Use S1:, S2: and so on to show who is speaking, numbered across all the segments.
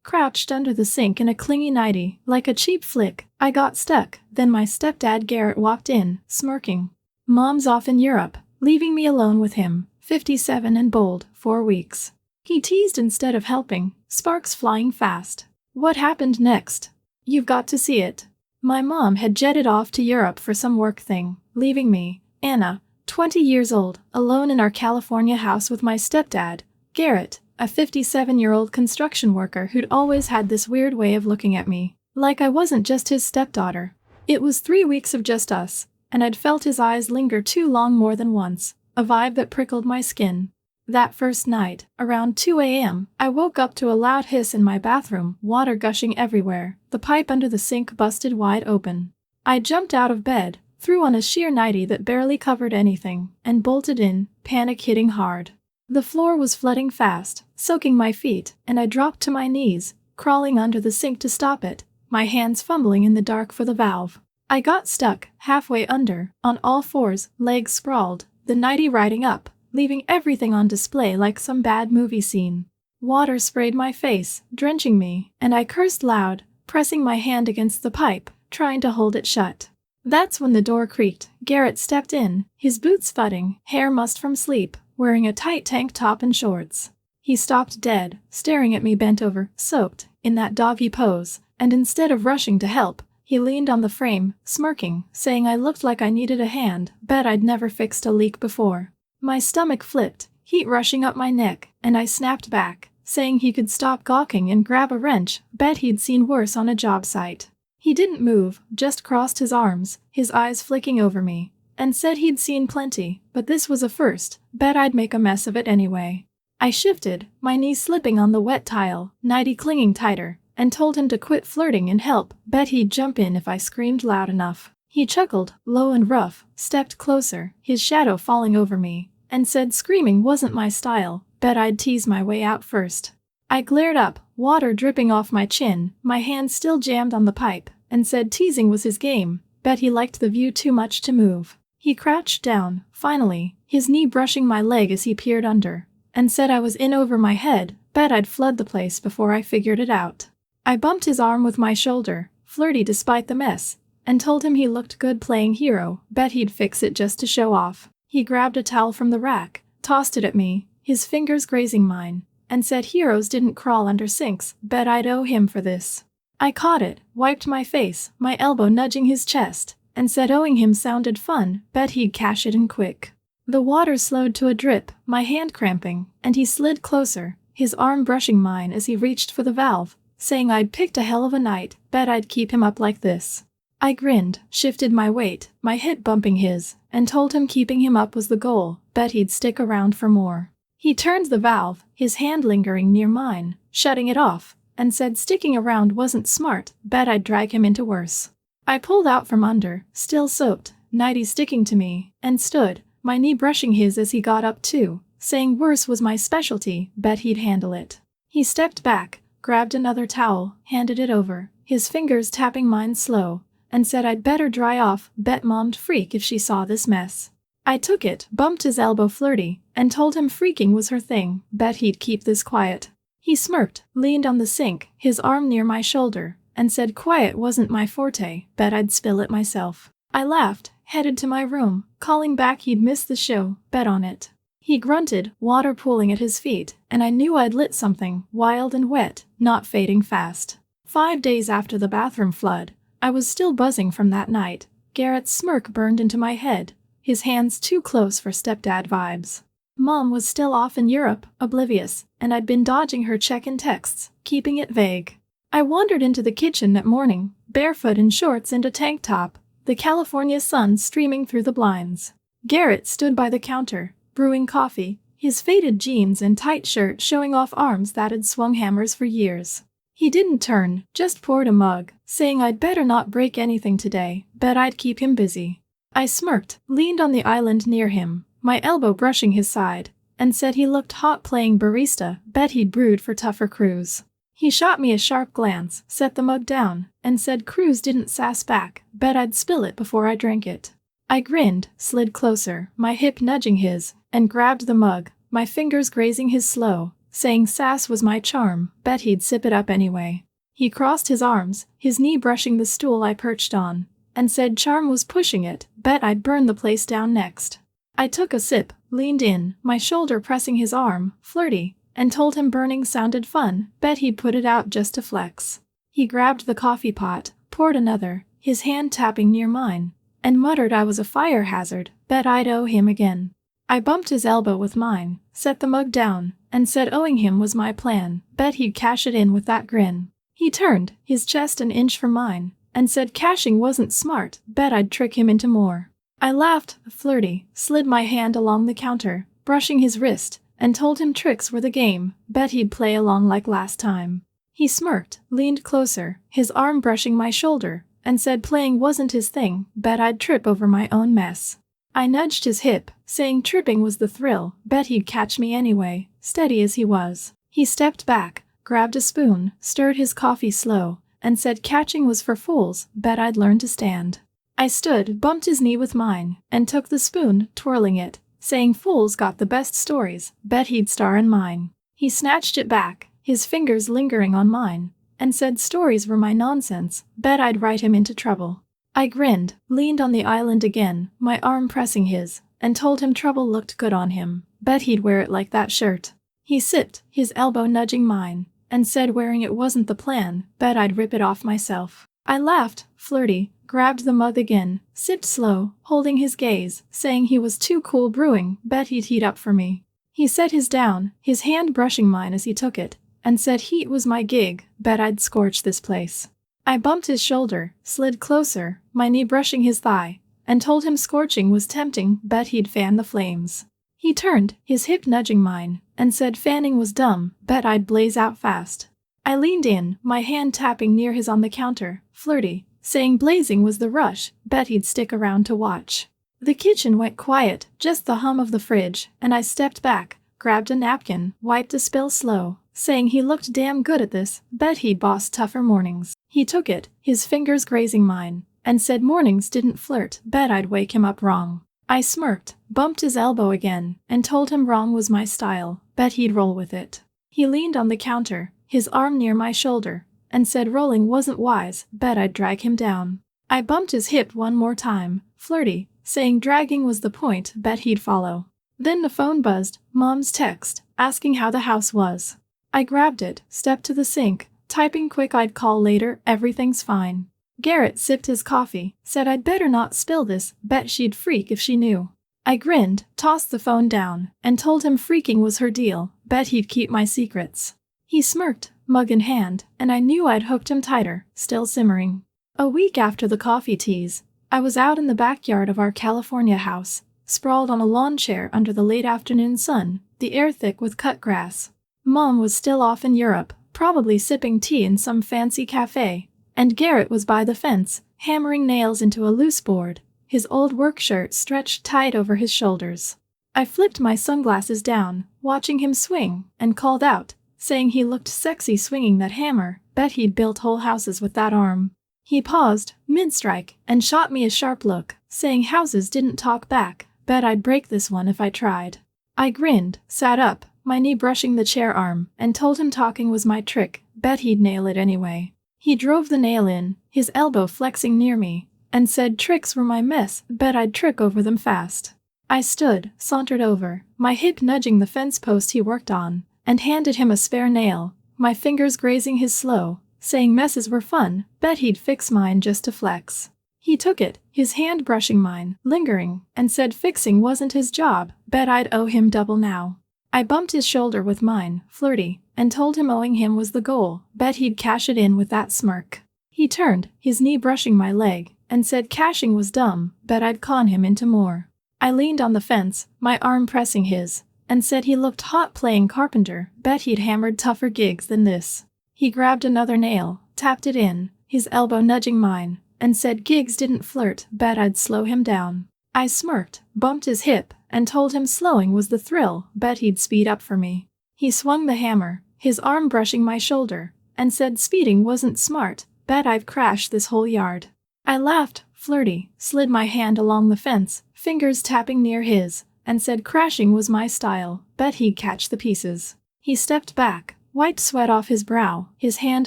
S1: crouched under the sink in a clingy nightie. Like a cheap flick, I got stuck. Then my stepdad Garrett walked in, smirking. Mom's off in Europe, leaving me alone with him, 57 and bold, 4 weeks. He teased instead of helping, sparks flying fast. What happened next? You've got to see it. My mom had jetted off to Europe for some work thing, leaving me, Anna, 20 years old, alone in our California house with my stepdad, Garrett, a 57-year-old construction worker who'd always had this weird way of looking at me, like I wasn't just his stepdaughter. It was 3 weeks of just us, and I'd felt his eyes linger too long more than once, a vibe that prickled my skin. That first night, around 2 a.m., I woke up to a loud hiss in my bathroom, water gushing everywhere, the pipe under the sink busted wide open. I jumped out of bed, threw on a sheer nightie that barely covered anything, and bolted in, panic hitting hard. The floor was flooding fast, soaking my feet, and I dropped to my knees, crawling under the sink to stop it, my hands fumbling in the dark for the valve. I got stuck, halfway under, on all fours, legs sprawled, the nightie riding up, leaving everything on display like some bad movie scene. Water sprayed my face, drenching me, and I cursed loud, pressing my hand against the pipe, trying to hold it shut. That's when the door creaked. Garrett stepped in, his boots thudding, hair mussed from sleep, wearing a tight tank top and shorts. He stopped dead, staring at me bent over, soaked, in that doggy pose, and instead of rushing to help, he leaned on the frame, smirking, saying I looked like I needed a hand, bet I'd never fixed a leak before. My stomach flipped, heat rushing up my neck, and I snapped back, saying he could stop gawking and grab a wrench, bet he'd seen worse on a job site. He didn't move, just crossed his arms, his eyes flicking over me, and said he'd seen plenty, but this was a first, bet I'd make a mess of it anyway. I shifted, my knees slipping on the wet tile, nightie clinging tighter, and told him to quit flirting and help, bet he'd jump in if I screamed loud enough. He chuckled, low and rough, stepped closer, his shadow falling over me, and said screaming wasn't my style, bet I'd tease my way out first. I glared up, water dripping off my chin, my hand still jammed on the pipe, and said teasing was his game, bet he liked the view too much to move. He crouched down, finally, his knee brushing my leg as he peered under, and said I was in over my head, bet I'd flood the place before I figured it out. I bumped his arm with my shoulder, flirty despite the mess, and told him he looked good playing hero, bet he'd fix it just to show off. He grabbed a towel from the rack, tossed it at me, his fingers grazing mine, and said heroes didn't crawl under sinks, bet I'd owe him for this. I caught it, wiped my face, my elbow nudging his chest, and said owing him sounded fun, bet he'd cash it in quick. The water slowed to a drip, my hand cramping, and he slid closer, his arm brushing mine as he reached for the valve, saying I'd picked a hell of a night, bet I'd keep him up like this. I grinned, shifted my weight, my hip bumping his, and told him keeping him up was the goal, bet he'd stick around for more. He turned the valve, his hand lingering near mine, shutting it off, and said sticking around wasn't smart, bet I'd drag him into worse. I pulled out from under, still soaked, nightie sticking to me, and stood, my knee brushing his as he got up too, saying worse was my specialty, bet he'd handle it. He stepped back, grabbed another towel, handed it over, his fingers tapping mine slow, and said I'd better dry off, bet mom'd freak if she saw this mess. I took it, bumped his elbow flirty, and told him freaking was her thing, bet he'd keep this quiet. He smirked, leaned on the sink, his arm near my shoulder, and said quiet wasn't my forte, bet I'd spill it myself. I laughed, headed to my room, calling back he'd missed the show, bet on it. He grunted, water pooling at his feet, and I knew I'd lit something, wild and wet, not fading fast. 5 days after the bathroom flood, I was still buzzing from that night. Garrett's smirk burned into my head, his hands too close for stepdad vibes. Mom was still off in Europe, oblivious, and I'd been dodging her check-in texts, keeping it vague. I wandered into the kitchen that morning, barefoot in shorts and a tank top, the California sun streaming through the blinds. Garrett stood by the counter, brewing coffee, his faded jeans and tight shirt showing off arms that had swung hammers for years. He didn't turn, just poured a mug, saying I'd better not break anything today, bet I'd keep him busy. I smirked, leaned on the island near him, my elbow brushing his side, and said he looked hot playing barista, bet he'd brewed for tougher crews. He shot me a sharp glance, set the mug down, and said crews didn't sass back, bet I'd spill it before I drank it. I grinned, slid closer, my hip nudging his, and grabbed the mug, my fingers grazing his slow, saying sass was my charm, bet he'd sip it up anyway. He crossed his arms, his knee brushing the stool I perched on, and said charm was pushing it, bet I'd burn the place down next. I took a sip, leaned in, my shoulder pressing his arm, flirty, and told him burning sounded fun, bet he'd put it out just to flex. He grabbed the coffee pot, poured another, his hand tapping near mine, and muttered I was a fire hazard, bet I'd owe him again. I bumped his elbow with mine, set the mug down, and said owing him was my plan, bet he'd cash it in with that grin. He turned, his chest an inch from mine, and said cashing wasn't smart, bet I'd trick him into more. I laughed, flirty, slid my hand along the counter, brushing his wrist, and told him tricks were the game, bet he'd play along like last time. He smirked, leaned closer, his arm brushing my shoulder, and said playing wasn't his thing, bet I'd trip over my own mess. I nudged his hip, saying tripping was the thrill, bet he'd catch me anyway, steady as he was. He stepped back, grabbed a spoon, stirred his coffee slow, and said catching was for fools, bet I'd learn to stand. I stood, bumped his knee with mine, and took the spoon, twirling it, saying fools got the best stories, bet he'd star in mine. He snatched it back, his fingers lingering on mine, and said stories were my nonsense, bet I'd write him into trouble. I grinned, leaned on the island again, my arm pressing his, and told him trouble looked good on him, bet he'd wear it like that shirt. He sipped, his elbow nudging mine, and said wearing it wasn't the plan, bet I'd rip it off myself. I laughed, flirty, grabbed the mug again, sipped slow, holding his gaze, saying he was too cool brewing, bet he'd heat up for me. He set his down, his hand brushing mine as he took it, and said heat was my gig, bet I'd scorch this place. I bumped his shoulder, slid closer, my knee brushing his thigh, and told him scorching was tempting, bet he'd fan the flames. He turned, his hip nudging mine, and said fanning was dumb, bet I'd blaze out fast. I leaned in, my hand tapping near his on the counter, flirty, saying blazing was the rush, bet he'd stick around to watch. The kitchen went quiet, just the hum of the fridge, and I stepped back, grabbed a napkin, wiped a spill slow, saying he looked damn good at this, bet he'd boss tougher mornings. He took it, his fingers grazing mine, and said mornings didn't flirt, bet I'd wake him up wrong. I smirked, bumped his elbow again, and told him wrong was my style, bet he'd roll with it. He leaned on the counter, his arm near my shoulder, and said rolling wasn't wise, bet I'd drag him down. I bumped his hip one more time, flirty, saying dragging was the point, bet he'd follow. Then the phone buzzed, Mom's text, asking how the house was. I grabbed it, stepped to the sink, typing quick I'd call later, everything's fine. Garrett sipped his coffee, said I'd better not spill this, bet she'd freak if she knew. I grinned, tossed the phone down, and told him freaking was her deal, bet he'd keep my secrets. He smirked, mug in hand, and I knew I'd hooked him tighter, still simmering. A week after the coffee tease, I was out in the backyard of our California house, sprawled on a lawn chair under the late afternoon sun, the air thick with cut grass. Mom was still off in Europe, probably sipping tea in some fancy cafe, and Garrett was by the fence, hammering nails into a loose board, his old work shirt stretched tight over his shoulders. I flipped my sunglasses down, watching him swing, and called out, saying he looked sexy swinging that hammer, bet he'd built whole houses with that arm. He paused, mid-strike, and shot me a sharp look, saying houses didn't talk back, bet I'd break this one if I tried. I grinned, sat up, my knee brushing the chair arm, and told him talking was my trick, bet he'd nail it anyway. He drove the nail in, his elbow flexing near me, and said tricks were my mess, bet I'd trick over them fast. I stood, sauntered over, my hip nudging the fence post he worked on, and handed him a spare nail, my fingers grazing his slow, saying messes were fun, bet he'd fix mine just to flex. He took it, his hand brushing mine, lingering, and said fixing wasn't his job, bet I'd owe him double now. I bumped his shoulder with mine, flirty, and told him owing him was the goal, bet he'd cash it in with that smirk. He turned, his knee brushing my leg, and said cashing was dumb, bet I'd con him into more. I leaned on the fence, my arm pressing his, and said he looked hot playing carpenter, bet he'd hammered tougher gigs than this. He grabbed another nail, tapped it in, his elbow nudging mine, and said gigs didn't flirt, bet I'd slow him down. I smirked, bumped his hip, and told him slowing was the thrill, bet he'd speed up for me. He swung the hammer, his arm brushing my shoulder, and said speeding wasn't smart, bet I've crashed this whole yard. I laughed, flirty, slid my hand along the fence, fingers tapping near his, and said crashing was my style, bet he'd catch the pieces. He stepped back, wiped sweat off his brow, his hand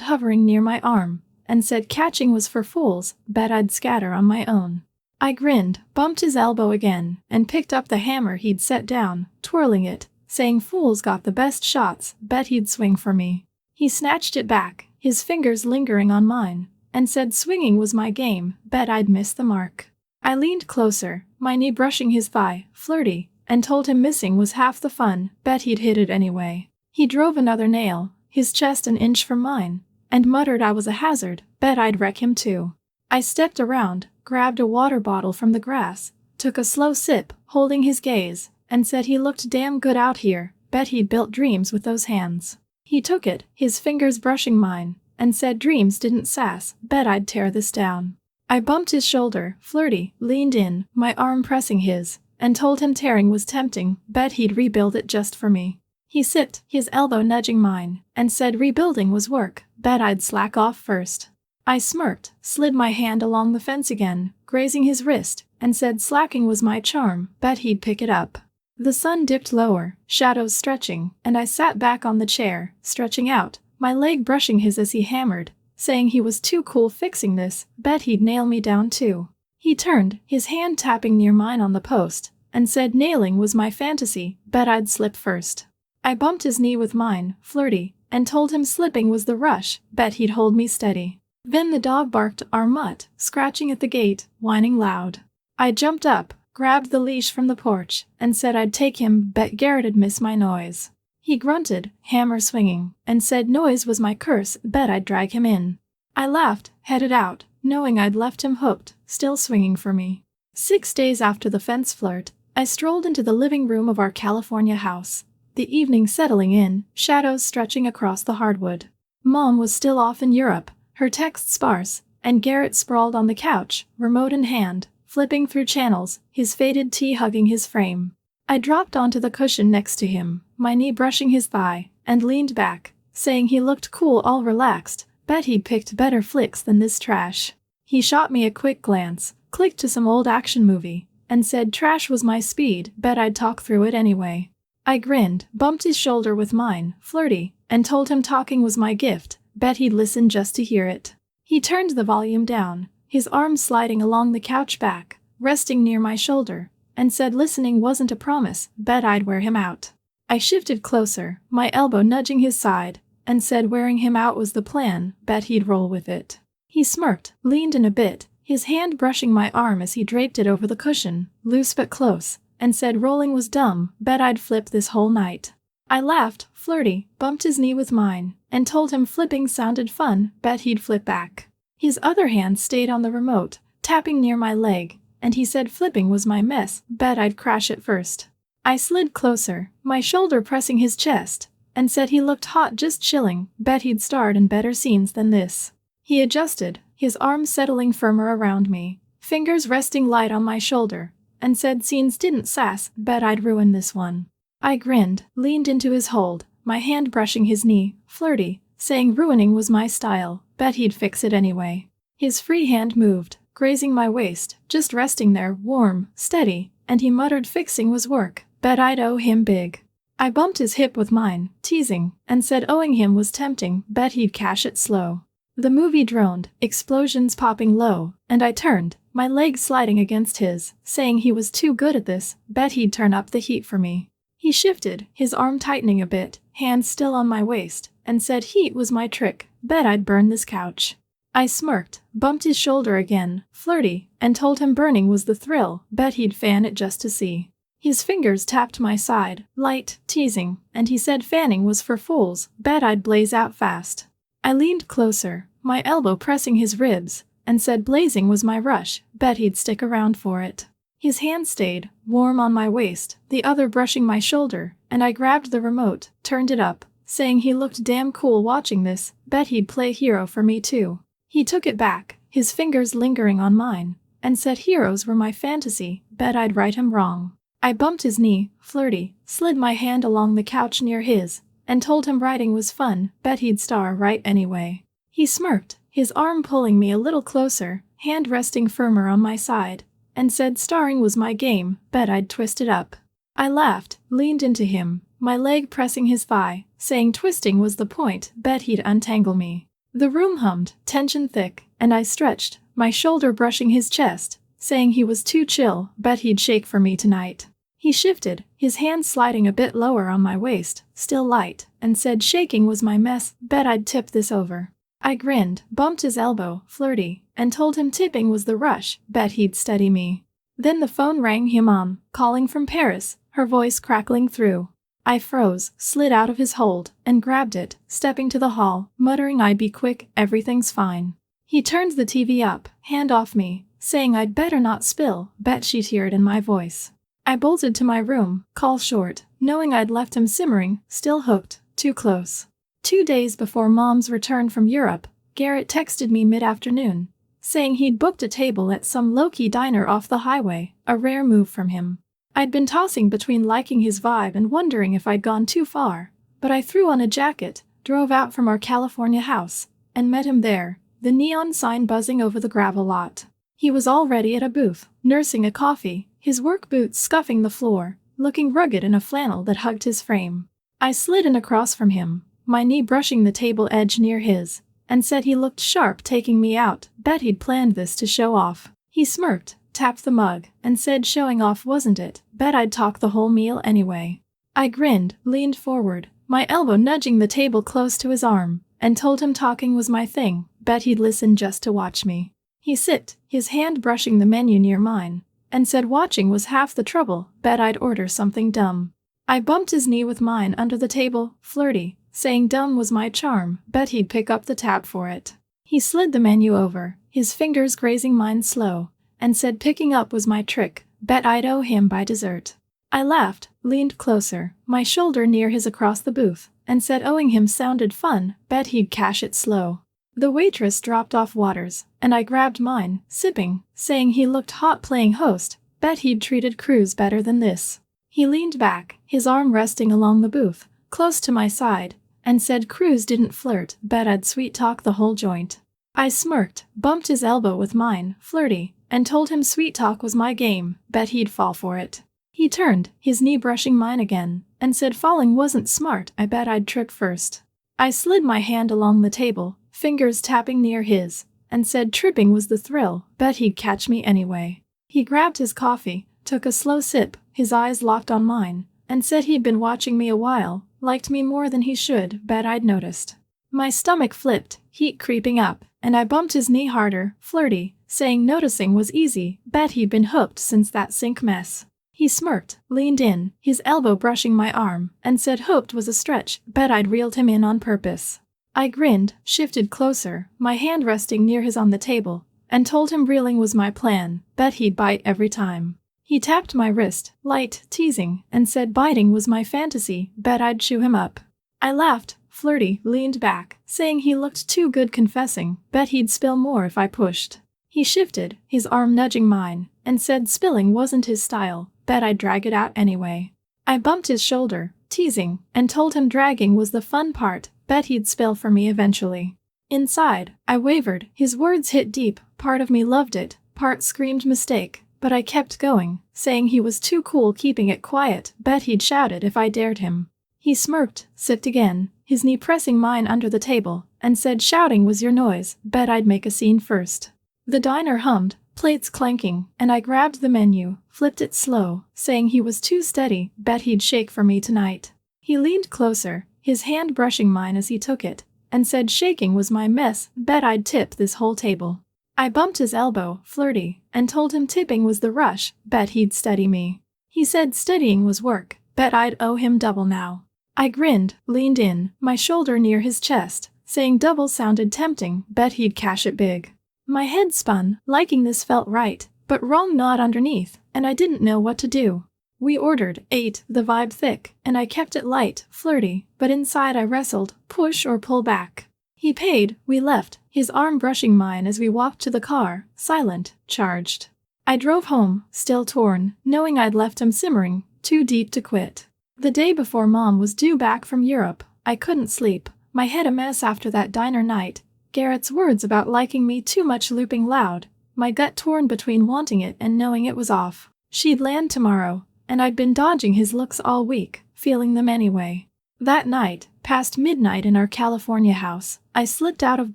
S1: hovering near my arm, and said catching was for fools, bet I'd scatter on my own. I grinned, bumped his elbow again, and picked up the hammer he'd set down, twirling it, saying fools got the best shots, bet he'd swing for me. He snatched it back, his fingers lingering on mine, and said swinging was my game, bet I'd miss the mark. I leaned closer, my knee brushing his thigh, flirty, and told him missing was half the fun, bet he'd hit it anyway. He drove another nail, his chest an inch from mine, and muttered I was a hazard, bet I'd wreck him too. I stepped around, grabbed a water bottle from the grass, took a slow sip, holding his gaze, and said he looked damn good out here, bet he'd built dreams with those hands. He took it, his fingers brushing mine, and said dreams didn't sass, bet I'd tear this down. I bumped his shoulder, flirty, leaned in, my arm pressing his, and told him tearing was tempting, bet he'd rebuild it just for me. He sipped, his elbow nudging mine, and said rebuilding was work, bet I'd slack off first. I smirked, slid my hand along the fence again, grazing his wrist, and said slacking was my charm, bet he'd pick it up. The sun dipped lower, shadows stretching, and I sat back on the chair, stretching out, my leg brushing his as he hammered, saying he was too cool fixing this, bet he'd nail me down too. He turned, his hand tapping near mine on the post, and said nailing was my fantasy, bet I'd slip first. I bumped his knee with mine, flirty, and told him slipping was the rush, bet he'd hold me steady. Then the dog barked our mutt, scratching at the gate, whining loud. I jumped up, grabbed the leash from the porch, and said I'd take him, bet Garrett'd miss my noise. He grunted, hammer swinging, and said noise was my curse, bet I'd drag him in. I laughed, headed out, knowing I'd left him hooked, still swinging for me. 6 days after the fence flirt, I strolled into the living room of our California house. The evening settling in, shadows stretching across the hardwood. Mom was still off in Europe, her text sparse, and Garrett sprawled on the couch, remote in hand, flipping through channels, his faded tee hugging his frame. I dropped onto the cushion next to him, my knee brushing his thigh, and leaned back, saying he looked cool all relaxed, bet he'd picked better flicks than this trash. He shot me a quick glance, clicked to some old action movie, and said trash was my speed, bet I'd talk through it anyway. I grinned, bumped his shoulder with mine, flirty, and told him talking was my gift, bet he'd listen just to hear it. He turned the volume down, his arm sliding along the couch back, resting near my shoulder, and said listening wasn't a promise, bet I'd wear him out. I shifted closer, my elbow nudging his side, and said wearing him out was the plan, bet he'd roll with it. He smirked, leaned in a bit, his hand brushing my arm as he draped it over the cushion, loose but close, and said rolling was dumb, bet I'd flip this whole night. I laughed, flirty, bumped his knee with mine, and told him flipping sounded fun, bet he'd flip back. His other hand stayed on the remote, tapping near my leg, and he said flipping was my mess, bet I'd crash it first. I slid closer, my shoulder pressing his chest, and said he looked hot just chilling, bet he'd starred in better scenes than this. He adjusted, his arms settling firmer around me, fingers resting light on my shoulder, and said scenes didn't sass, bet I'd ruin this one. I grinned, leaned into his hold, my hand brushing his knee, flirty, saying ruining was my style, bet he'd fix it anyway. His free hand moved, grazing my waist, just resting there, warm, steady, and he muttered fixing was work, bet I'd owe him big. I bumped his hip with mine, teasing, and said owing him was tempting, bet he'd cash it slow. The movie droned, explosions popping low, and I turned, my leg sliding against his, saying he was too good at this, bet he'd turn up the heat for me. He shifted, his arm tightening a bit, hand still on my waist, and said heat was my trick, bet I'd burn this couch. I smirked, bumped his shoulder again, flirty, and told him burning was the thrill, bet he'd fan it just to see. His fingers tapped my side, light, teasing, and he said fanning was for fools, bet I'd blaze out fast. I leaned closer, my elbow pressing his ribs, and said blazing was my rush, bet he'd stick around for it. His hand stayed, warm on my waist, the other brushing my shoulder, and I grabbed the remote, turned it up, saying he looked damn cool watching this, bet he'd play hero for me too. He took it back, his fingers lingering on mine, and said heroes were my fantasy, bet I'd right him wrong. I bumped his knee, flirty, slid my hand along the couch near his, and told him writing was fun, bet he'd star right anyway. He smirked, his arm pulling me a little closer, hand resting firmer on my side, and said starring was my game, bet I'd twist it up. I laughed, leaned into him, my leg pressing his thigh, saying twisting was the point, bet he'd untangle me. The room hummed, tension thick, and I stretched, my shoulder brushing his chest, saying he was too chill, bet he'd shake for me tonight. He shifted, his hand sliding a bit lower on my waist, still light, and said shaking was my mess, bet I'd tip this over. I grinned, bumped his elbow, flirty, and told him tipping was the rush, bet he'd steady me. Then the phone rang, Mom, calling from Paris, her voice crackling through. I froze, slid out of his hold, and grabbed it, stepping to the hall, muttering I'd be quick, everything's fine. He turned the TV up, hand off me, saying I'd better not spill, bet she'd hear it in my voice. I bolted to my room, call short, knowing I'd left him simmering, still hooked, too close. 2 days before Mom's return from Europe, Garrett texted me mid-afternoon, saying he'd booked a table at some low-key diner off the highway, a rare move from him. I'd been tossing between liking his vibe and wondering if I'd gone too far, but I threw on a jacket, drove out from our California house, and met him there, the neon sign buzzing over the gravel lot. He was already at a booth, nursing a coffee, his work boots scuffing the floor, looking rugged in a flannel that hugged his frame. I slid in across from him, my knee brushing the table edge near his, and said he looked sharp taking me out, bet he'd planned this to show off. He smirked, tapped the mug, and said showing off wasn't it, bet I'd talk the whole meal anyway. I grinned, leaned forward, my elbow nudging the table close to his arm, and told him talking was my thing, bet he'd listen just to watch me. He sipped, his hand brushing the menu near mine, and said watching was half the trouble, bet I'd order something dumb. I bumped his knee with mine under the table, flirty, saying dumb was my charm, bet he'd pick up the tab for it. He slid the menu over, his fingers grazing mine slow, and said picking up was my trick, bet I'd owe him by dessert. I laughed, leaned closer, my shoulder near his across the booth, and said owing him sounded fun, bet he'd cash it slow. The waitress dropped off waters, and I grabbed mine, sipping, saying he looked hot playing host, bet he'd treated Cruz better than this. He leaned back, his arm resting along the booth, close to my side, and said Cruz didn't flirt, bet I'd sweet talk the whole joint. I smirked, bumped his elbow with mine, flirty, and told him sweet talk was my game, bet he'd fall for it. He turned, his knee brushing mine again, and said falling wasn't smart, I bet I'd trip first. I slid my hand along the table, fingers tapping near his, and said tripping was the thrill, bet he'd catch me anyway. He grabbed his coffee, took a slow sip, his eyes locked on mine, and said he'd been watching me a while, liked me more than he should, bet I'd noticed. My stomach flipped, heat creeping up, and I bumped his knee harder, flirty, saying noticing was easy, bet he'd been hooked since that sink mess. He smirked, leaned in, his elbow brushing my arm, and said hooked was a stretch, bet I'd reeled him in on purpose. I grinned, shifted closer, my hand resting near his on the table, and told him reeling was my plan, bet he'd bite every time. He tapped my wrist, light, teasing, and said biting was my fantasy, bet I'd chew him up. I laughed, flirty, leaned back, saying he looked too good confessing, bet he'd spill more if I pushed. He shifted, his arm nudging mine, and said spilling wasn't his style, bet I'd drag it out anyway. I bumped his shoulder, teasing, and told him dragging was the fun part, bet he'd spill for me eventually. Inside, I wavered, his words hit deep, part of me loved it, part screamed mistake, but I kept going, saying he was too cool keeping it quiet, bet he'd shout it if I dared him. He smirked, sipped again, his knee pressing mine under the table, and said shouting was your noise, bet I'd make a scene first. The diner hummed, plates clanking, and I grabbed the menu, flipped it slow, saying he was too steady, bet he'd shake for me tonight. He leaned closer, his hand brushing mine as he took it, and said shaking was my mess, bet I'd tip this whole table. I bumped his elbow, flirty, and told him tipping was the rush, bet he'd steady me. He said steadying was work, bet I'd owe him double now. I grinned, leaned in, my shoulder near his chest, saying double sounded tempting, bet he'd cash it big. My head spun, liking this felt right, but wrong not underneath, and I didn't know what to do. We ordered, ate, the vibe thick, and I kept it light, flirty, but inside I wrestled, push or pull back. He paid, we left, his arm brushing mine as we walked to the car, silent, charged. I drove home, still torn, knowing I'd left him simmering, too deep to quit. The day before Mom was due back from Europe, I couldn't sleep, my head a mess after that diner night, Garrett's words about liking me too much looping loud, my gut torn between wanting it and knowing it was off. She'd land tomorrow, and I'd been dodging his looks all week, feeling them anyway. That night, past midnight in our California house, I slipped out of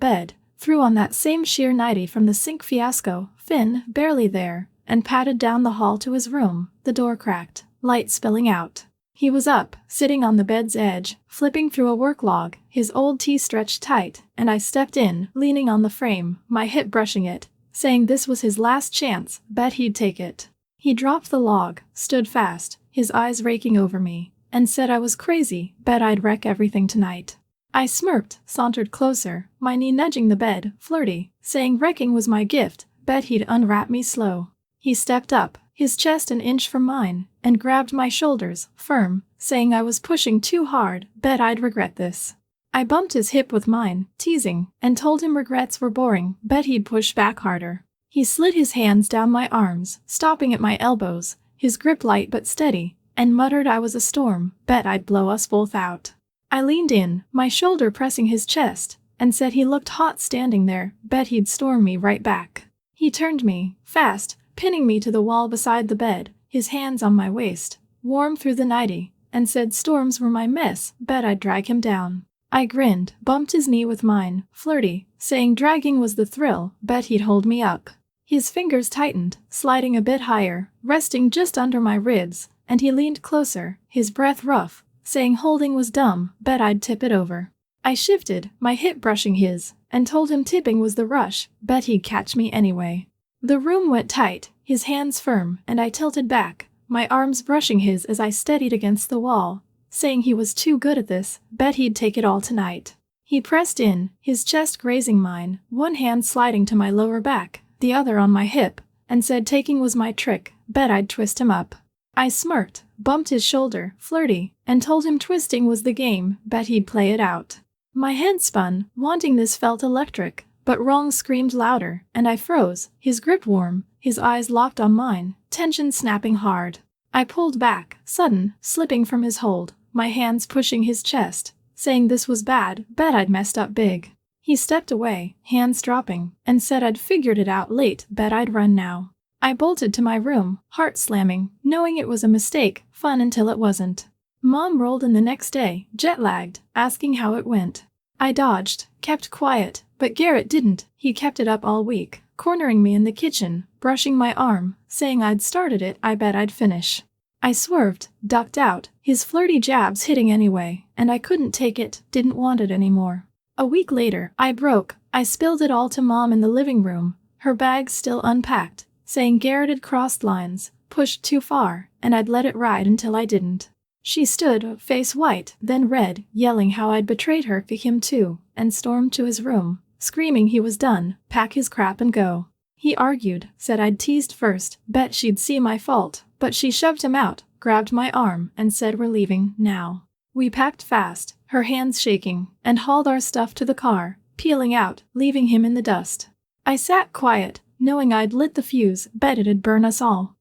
S1: bed, threw on that same sheer nightie from the sink fiasco, Finn, barely there, and padded down the hall to his room, the door cracked, light spilling out. He was up, sitting on the bed's edge, flipping through a work log, his old tee stretched tight, and I stepped in, leaning on the frame, my hip brushing it, saying this was his last chance, bet he'd take it. He dropped the log, stood fast, his eyes raking over me, and said I was crazy, bet I'd wreck everything tonight. I smirked, sauntered closer, my knee nudging the bed, flirty, saying wrecking was my gift, bet he'd unwrap me slow. He stepped up, his chest an inch from mine, and grabbed my shoulders, firm, saying I was pushing too hard, bet I'd regret this. I bumped his hip with mine, teasing, and told him regrets were boring, bet he'd push back harder. He slid his hands down my arms, stopping at my elbows, his grip light but steady, and muttered I was a storm, bet I'd blow us both out. I leaned in, my shoulder pressing his chest, and said he looked hot standing there, bet he'd storm me right back. He turned me, fast, pinning me to the wall beside the bed, his hands on my waist, warm through the nightie, and said storms were my mess, bet I'd drag him down. I grinned, bumped his knee with mine, flirty, saying dragging was the thrill, bet he'd hold me up. His fingers tightened, sliding a bit higher, resting just under my ribs, and he leaned closer, his breath rough, saying holding was dumb, bet I'd tip it over. I shifted, my hip brushing his, and told him tipping was the rush, bet he'd catch me anyway. The room went tight, his hands firm, and I tilted back, my arms brushing his as I steadied against the wall, saying he was too good at this, bet he'd take it all tonight. He pressed in, his chest grazing mine, one hand sliding to my lower back, the other on my hip, and said taking was my trick, bet I'd twist him up. I smirked, bumped his shoulder, flirty, and told him twisting was the game, bet he'd play it out. My head spun, wanting this felt electric, but wrong screamed louder, and I froze, his grip warm, his eyes locked on mine, tension snapping hard. I pulled back, sudden, slipping from his hold, my hands pushing his chest, saying this was bad, bet I'd messed up big. He stepped away, hands dropping, and said I'd figured it out late, bet I'd run now. I bolted to my room, heart slamming, knowing it was a mistake, fun until it wasn't. Mom rolled in the next day, jet-lagged, asking how it went. I dodged, kept quiet, but Garrett didn't, he kept it up all week, cornering me in the kitchen, brushing my arm, saying I'd started it, I bet I'd finish. I swerved, ducked out, his flirty jabs hitting anyway, and I couldn't take it, didn't want it anymore. A week later, I broke, I spilled it all to Mom in the living room, her bags still unpacked, saying Garrett had crossed lines, pushed too far, and I'd let it ride until I didn't. She stood, face white, then red, yelling how I'd betrayed her to him too, and stormed to his room, screaming he was done, pack his crap and go. He argued, said I'd teased first, bet she'd see my fault, but she shoved him out, grabbed my arm, and said we're leaving, now. We packed fast, her hands shaking, and hauled our stuff to the car, peeling out, leaving him in the dust. I sat quiet, knowing I'd lit the fuse, bet it'd burn us all.